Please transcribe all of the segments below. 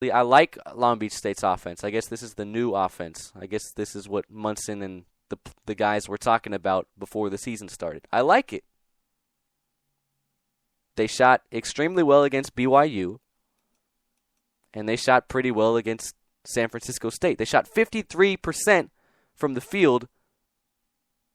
I like Long Beach State's offense. I guess this is the new offense. I guess this is what Munson and the guys were talking about before the season started. I like it. They shot extremely well against BYU, and they shot pretty well against San Francisco State. They shot 53% from the field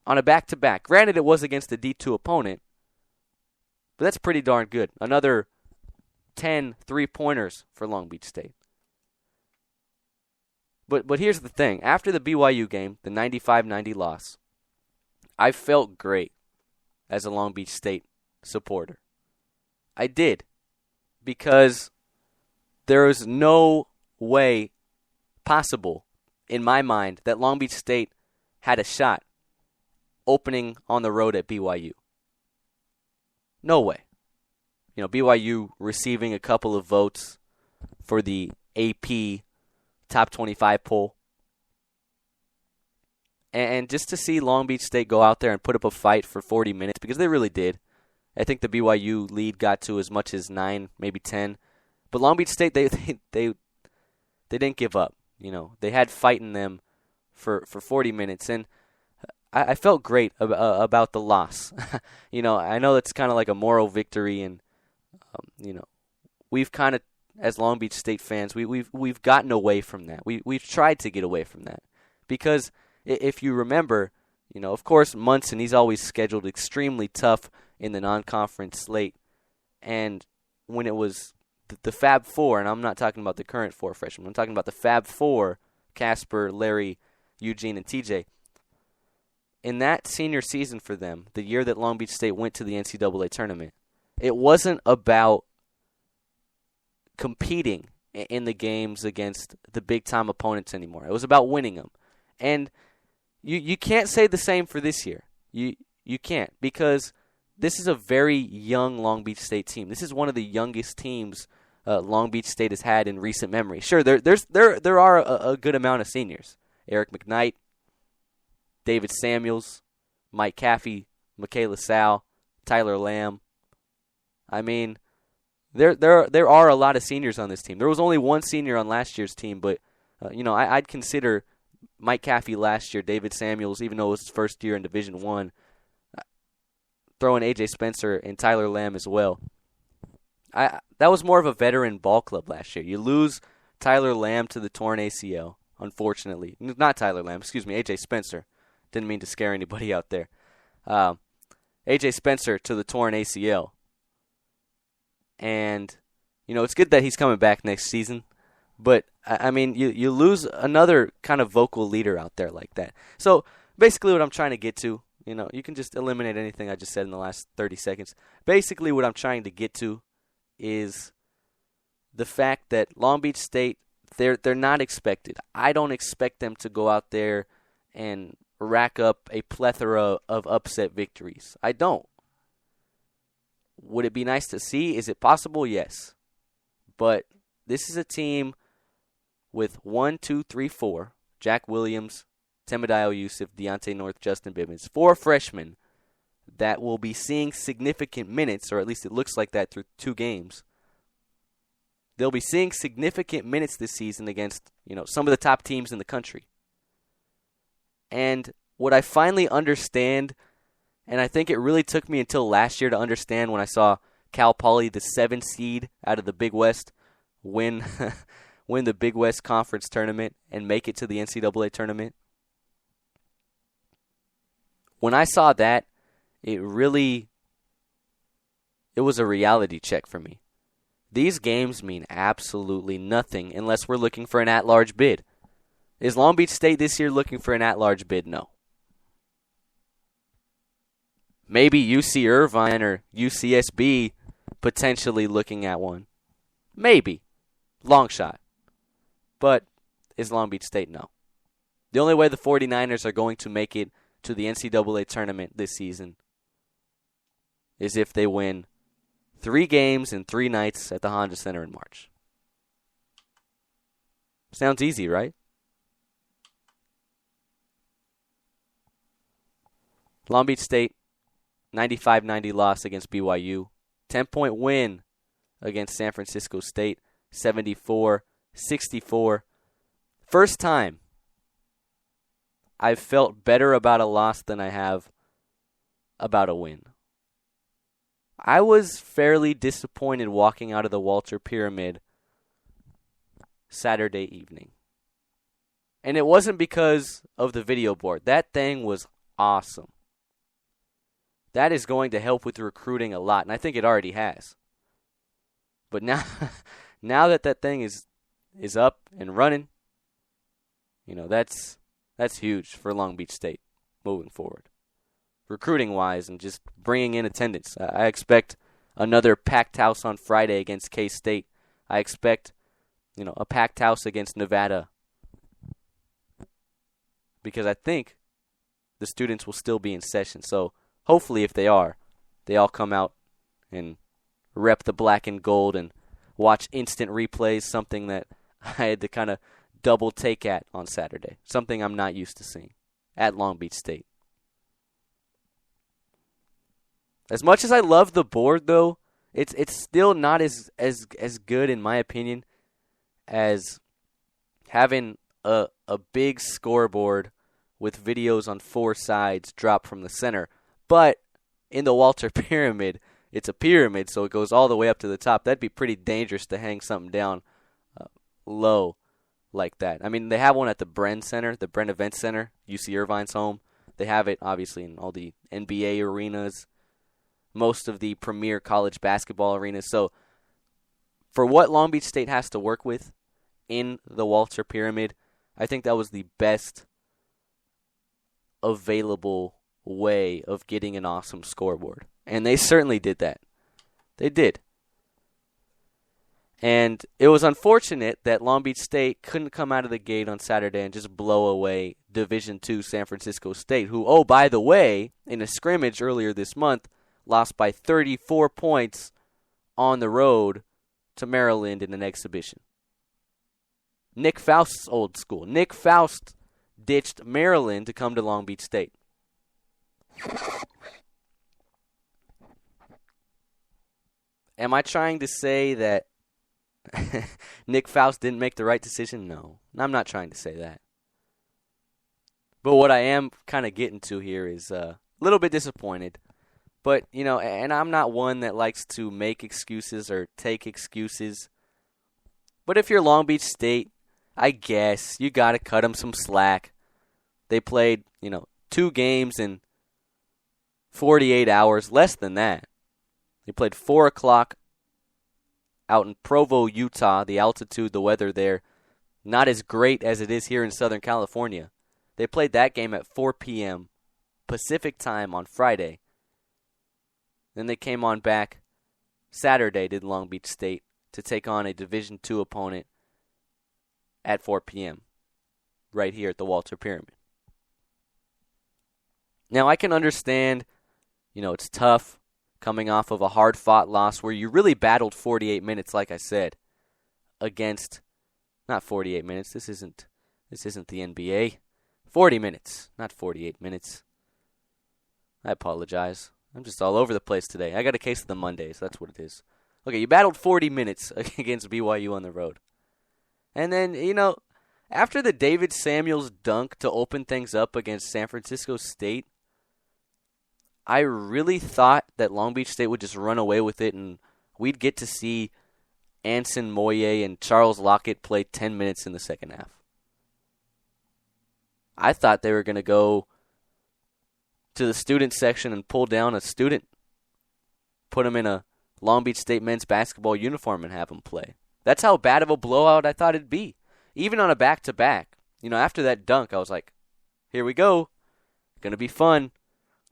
on a back-to-back. Granted, it was against a D2 opponent, but that's pretty darn good. Another 10 three-pointers for Long Beach State. But here's the thing. After the BYU game, the 95-90 loss, I felt great as a Long Beach State supporter. I did. Because there is no way possible, in my mind, that Long Beach State had a shot opening on the road at BYU. No way. You know, BYU receiving a couple of votes for the AP Top 25 poll. And just to see Long Beach State go out there and put up a fight for 40 minutes, because they really did. I think the BYU lead got to as much as 9, maybe 10. But Long Beach State, they didn't give up. You know, they had fight in them for 40 minutes. And I felt great about the loss. You know, I know it's kind of like a moral victory, and you know, we've kind of, as Long Beach State fans, we've gotten away from that. We've tried to get away from that because if you remember, you know, of course Munson, he's always scheduled extremely tough in the non-conference slate, and when it was the Fab Four, and I'm not talking about the current four freshmen, I'm talking about the Fab Four: Casper, Larry, Eugene, and TJ. In that senior season for them, the year that Long Beach State went to the NCAA tournament, it wasn't about competing in the games against the big-time opponents anymore. It was about winning them. And you can't say the same for this year. You can't, because this is a very young Long Beach State team. This is one of the youngest teams Long Beach State has had in recent memory. Sure, there are a good amount of seniors. Eric McKnight, David Samuels, Mike Caffey, Michaela Sal, Tyler Lamb. I mean, there are a lot of seniors on this team. There was only one senior on last year's team, but you know, I'd consider Mike Caffey last year, David Samuels, even though it was his first year in Division I, throwing AJ Spencer and Tyler Lamb as well. That was more of a veteran ball club last year. You lose Tyler Lamb to the torn ACL, unfortunately. Not Tyler Lamb, excuse me, AJ Spencer. Didn't mean to scare anybody out there. AJ Spencer to the torn ACL. And, you know, it's good that he's coming back next season. But, I mean, you lose another kind of vocal leader out there like that. So, basically what I'm trying to get to, you know, you can just eliminate anything I just said in the last 30 seconds. Basically what I'm trying to get to is the fact that Long Beach State, they're not expected. I don't expect them to go out there and rack up a plethora of upset victories. I don't. Would it be nice to see? Is it possible? Yes. But this is a team with 1, 2, 3, 4. Jack Williams, Temadiao Yusuf, Deontay North, Justin Bibbins. 4 freshmen that will be seeing significant minutes, or at least it looks like that through 2 games. They'll be seeing significant minutes this season against, you know, some of the top teams in the country. And what I finally understand, and I think it really took me until last year to understand when I saw Cal Poly, the 7th seed out of the Big West, win the Big West Conference tournament and make it to the NCAA tournament. When I saw that, it was a reality check for me. These games mean absolutely nothing unless we're looking for an at-large bid. Is Long Beach State this year looking for an at-large bid? No. Maybe UC Irvine or UCSB potentially looking at one. Maybe. Long shot. But is Long Beach State? No. The only way the 49ers are going to make it to the NCAA tournament this season is if they win 3 games in 3 nights at the Honda Center in March. Sounds easy, right? Long Beach State, 95-90 loss against BYU. 10-point win against San Francisco State. 74-69 64. First time I've felt better about a loss than I have about a win. I was fairly disappointed walking out of the Walter Pyramid Saturday evening. And it wasn't because of the video board. That thing was awesome. That is going to help with recruiting a lot, and I think it already has. But now that thing is up and running, that's huge for Long Beach State moving forward. Recruiting-wise and just bringing in attendance. I expect another packed house on Friday against K-State. I expect, a packed house against Nevada. Because I think the students will still be in session. So hopefully if they are, they all come out and rep the black and gold and watch instant replays, something that I had to kind of double take at on Saturday. Something I'm not used to seeing at Long Beach State. As much as I love the board, though, it's still not as good, in my opinion, as having a big scoreboard with videos on 4 sides drop from the center. But in the Walter Pyramid, it's a pyramid, so it goes all the way up to the top. That'd be pretty dangerous to hang something down low like that. I mean, they have one at the Bren Center, the Bren Event Center, UC Irvine's home. They have it, obviously, in all the NBA arenas, most of the premier college basketball arenas. So for what Long Beach State has to work with in the Walter Pyramid, I think that was the best available way of getting an awesome scoreboard. And they certainly did that. They did. And it was unfortunate that Long Beach State couldn't come out of the gate on Saturday and just blow away Division II San Francisco State, who, oh, by the way, in a scrimmage earlier this month, lost by 34 points on the road to Maryland in an exhibition. Nick Faust's old school. Nick Faust ditched Maryland to come to Long Beach State. Am I trying to say that Nick Faust didn't make the right decision? No, I'm not trying to say that. But what I am kind of getting to here is a little bit disappointed. But, and I'm not one that likes to make excuses or take excuses. But if you're Long Beach State, I guess you got to cut them some slack. They played, 2 games in 48 hours, less than that. They played 4 o'clock out in Provo, Utah. The altitude, the weather there, not as great as it is here in Southern California. They played that game at 4 p.m. Pacific time on Friday. Then they came on back Saturday, did Long Beach State, to take on a Division II opponent at 4 p.m. right here at the Walter Pyramid. Now, I can understand, it's tough coming off of a hard-fought loss where you really battled 48 minutes, like I said, against, not 48 minutes, this isn't the NBA. 40 minutes, not 48 minutes. I apologize. I'm just all over the place today. I got a case of the Mondays. That's what it is. Okay, you battled 40 minutes against BYU on the road. And then, after the David Samuels dunk to open things up against San Francisco State, I really thought that Long Beach State would just run away with it and we'd get to see Anson Moye and Charles Lockett play 10 minutes in the second half. I thought they were going to go to the student section and pull down a student, put him in a Long Beach State men's basketball uniform and have him play. That's how bad of a blowout I thought it'd be. Even on a back-to-back. After that dunk, I was like, here we go. Going to be fun.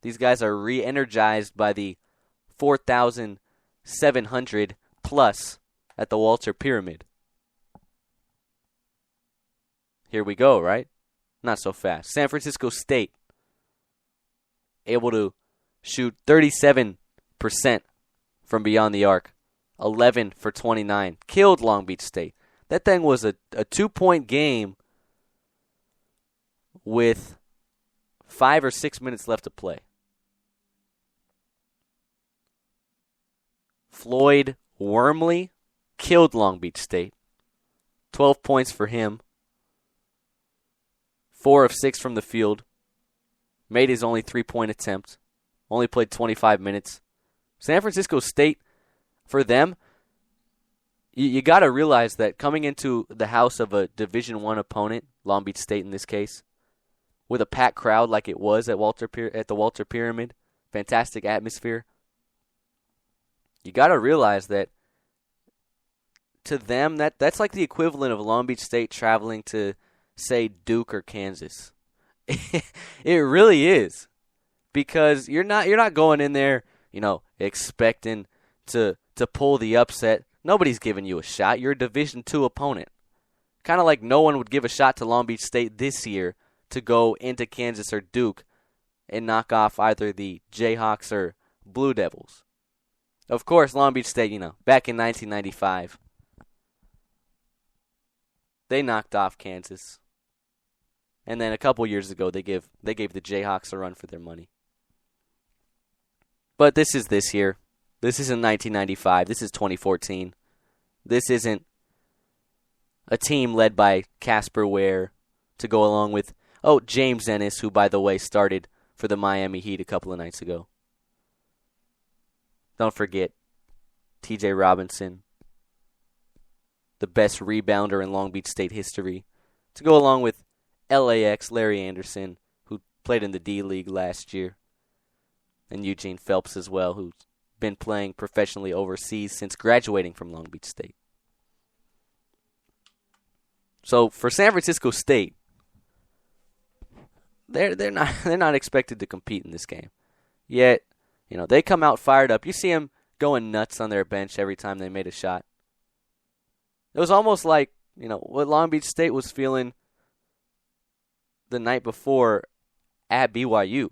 These guys are re-energized by the 4,700 plus at the Walter Pyramid. Here we go, right? Not so fast. San Francisco State able to shoot 37% from beyond the arc. 11 for 29. Killed Long Beach State. That thing was a 2-point game with 5 or 6 minutes left to play. Floyd Wormley killed Long Beach State. 12 points for him. 4 of 6 from the field. Made his only 3-point attempt. Only played 25 minutes. San Francisco State, for them, you got to realize that coming into the house of a Division I opponent, Long Beach State in this case, with a packed crowd like it was at the Walter Pyramid, fantastic atmosphere, you got to realize that to them, that's like the equivalent of Long Beach State traveling to, say, Duke or Kansas. It really is, because you're not going in there, expecting to pull the upset. Nobody's giving you a shot. You're a Division II opponent. Kind of like no one would give a shot to Long Beach State this year to go into Kansas or Duke and knock off either the Jayhawks or Blue Devils. Of course, Long Beach State, back in 1995, they knocked off Kansas. And then a couple years ago, they gave the Jayhawks a run for their money. But this is this year. This isn't 1995. This is 2014. This isn't a team led by Casper Ware to go along with, James Ennis, who, by the way, started for the Miami Heat a couple of nights ago. Don't forget TJ Robinson, the best rebounder in Long Beach State history, to go along with LAX Larry Anderson, who played in the D-League last year, and Eugene Phelps as well, who's been playing professionally overseas since graduating from Long Beach State. So for San Francisco State, they're not expected to compete in this game. Yet, they come out fired up. You see them going nuts on their bench every time they made a shot. It was almost like, what Long Beach State was feeling the night before at BYU.